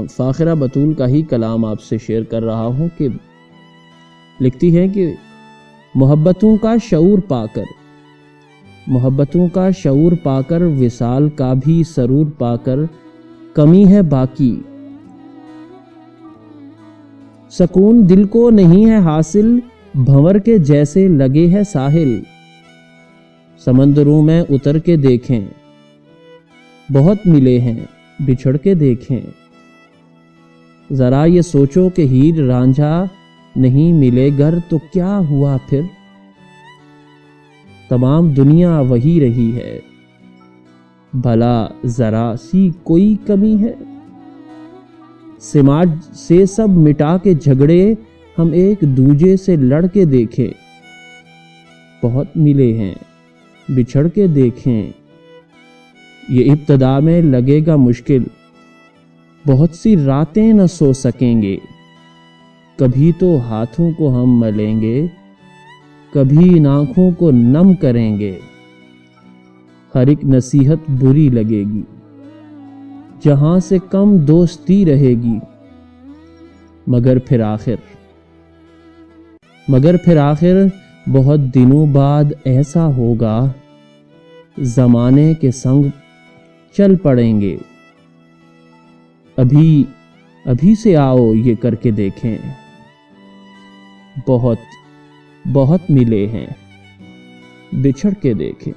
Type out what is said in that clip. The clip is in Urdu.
فاخرہ بطول کا ہی کلام آپ سے شیئر کر رہا ہوں کہ لکھتی ہے کہ محبتوں کا شعور پا کر وصال کا بھی سرور پا کر کمی ہے باقی، سکون دل کو نہیں ہے حاصل، بھنور کے جیسے لگے ہے ساحل، سمندروں میں اتر کے دیکھیں بہت ملے ہیں بچھڑ کے دیکھیں، ذرا یہ سوچو کہ ہیر رانجھا نہیں ملے گر تو کیا ہوا پھر، تمام دنیا وہی رہی ہے، بھلا ذرا سی کوئی کمی ہے، سماج سے سب مٹا کے جھگڑے ہم ایک دوجے سے لڑ کے دیکھیں، بہت ملے ہیں بچھڑ کے دیکھیں، یہ ابتدا میں لگے گا مشکل، بہت سی راتیں نہ سو سکیں گے، کبھی تو ہاتھوں کو ہم ملیں گے، کبھی ان آنکھوں کو نم کریں گے، ہر ایک نصیحت بری لگے گی، جہاں سے کم دوستی رہے گی، مگر پھر آخر بہت دنوں بعد ایسا ہوگا، زمانے کے سنگ چل پڑیں گے، ابھی سے آؤ یہ کر کے دیکھیں، بہت ملے ہیں بچھڑ کے دیکھیں۔